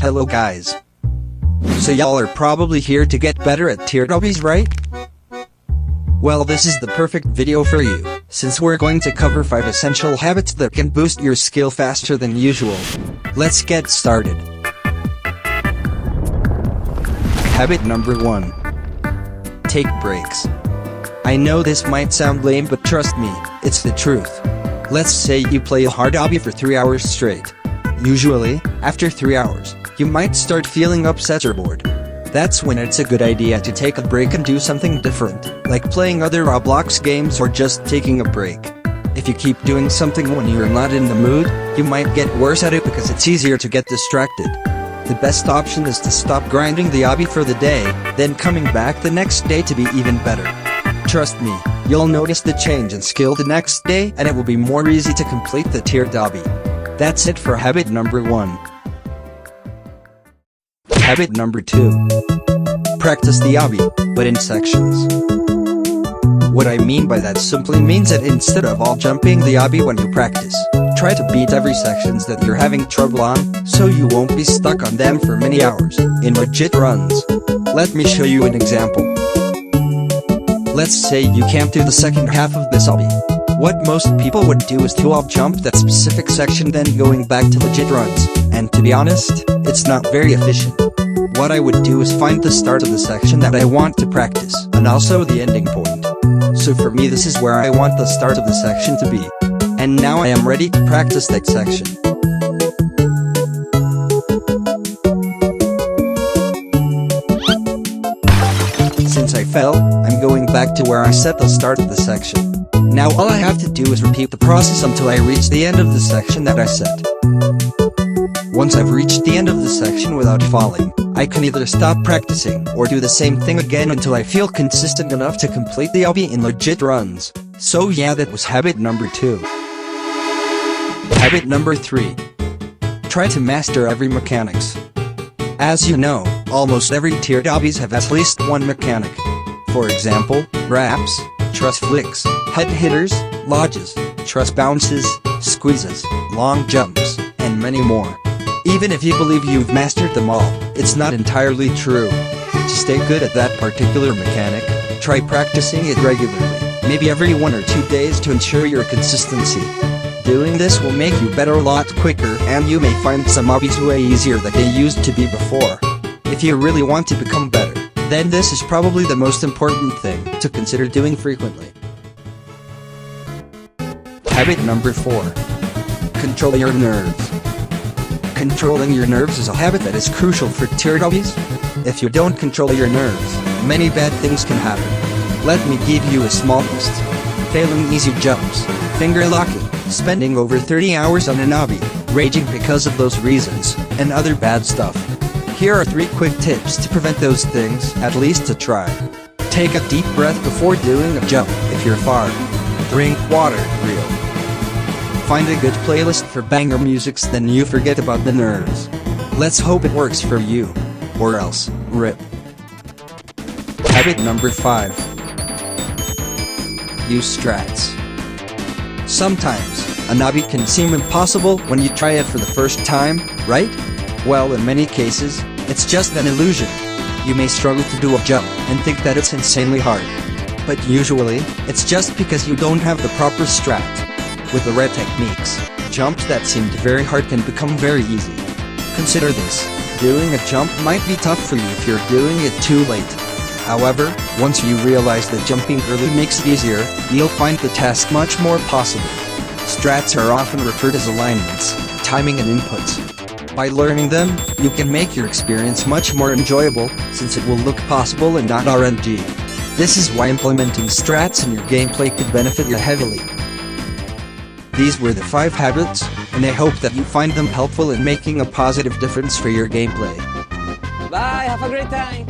Hello guys. So y'all are probably here to get better at tiered obbies, right? Well, this is the perfect video for you, since we're going to cover 5 essential habits that can boost your skill faster than usual. Let's get started. Habit number 1. Take breaks. I know this might sound lame, but trust me, it's the truth. Let's say you play a hard obby for 3 hours straight. Usually, after 3 hours, you might start feeling upset or bored. That's when it's a good idea to take a break and do something different, like playing other ROBLOX games or just taking a break. If you keep doing something when you're not in the mood, you might get worse at it because it's easier to get distracted. The best option is to stop grinding the obby for the day, then coming back the next day to be even better. Trust me, you'll notice the change in skill the next day and it will be more easy to complete the tiered obby. That's it for habit number 1. Habit number 2. Practice the obby, but in sections. What I mean by that simply means that instead of all jumping the obby when you practice, try to beat every sections that you're having trouble on, so you won't be stuck on them for many hours, in legit runs. Let me show you an example. Let's say you can't do the second half of this obby. What most people would do is to all jump that specific section then going back to legit runs, and to be honest, it's not very efficient. What I would do is find the start of the section that I want to practice, and also the ending point. So for me, this is where I want the start of the section to be. And now I am ready to practice that section. Since I fell, I'm going back to where I set the start of the section. Now all I have to do is repeat the process until I reach the end of the section that I set. Once I've reached the end of the section without falling, I can either stop practicing or do the same thing again until I feel consistent enough to complete the obby in legit runs. So yeah, that was habit number 2. Habit number 3. Try to master every mechanics. As you know, almost every tiered obbies have at least one mechanic. For example, wraps, truss flicks, head hitters, lodges, truss bounces, squeezes, long jumps, and many more. Even if you believe you've mastered them all, it's not entirely true. To stay good at that particular mechanic, try practicing it regularly, maybe every 1 or 2 days to ensure your consistency. Doing this will make you better a lot quicker, and you may find some obbies way easier than they used to be before. If you really want to become better, then this is probably the most important thing to consider doing frequently. Habit number 4. Control your nerves. Controlling your nerves is a habit that is crucial for tiered obbies. If you don't control your nerves, many bad things can happen. Let me give you a small list. Failing easy jumps, finger locking, spending over 30 hours on an obby, raging because of those reasons, and other bad stuff. Here are 3 quick tips to prevent those things, at least to try. Take a deep breath before doing a jump, if you're far. Drink water, real. Find a good playlist for banger musics, then you forget about the nerves. Let's hope it works for you. Or else, rip. Habit number 5. Use strats. Sometimes, an obby can seem impossible when you try it for the first time, right? Well, in many cases, it's just an illusion. You may struggle to do a jump and think that it's insanely hard. But usually, it's just because you don't have the proper strat. With the right techniques, jumps that seemed very hard can become very easy. Consider this. Doing a jump might be tough for you if you're doing it too late. However, once you realize that jumping early makes it easier, you'll find the task much more possible. Strats are often referred as alignments, timing and inputs. By learning them, you can make your experience much more enjoyable, since it will look possible and not RNG. This is why implementing strats in your gameplay could benefit you heavily. These were the 5 habits, and I hope that you find them helpful in making a positive difference for your gameplay. Bye, have a great time!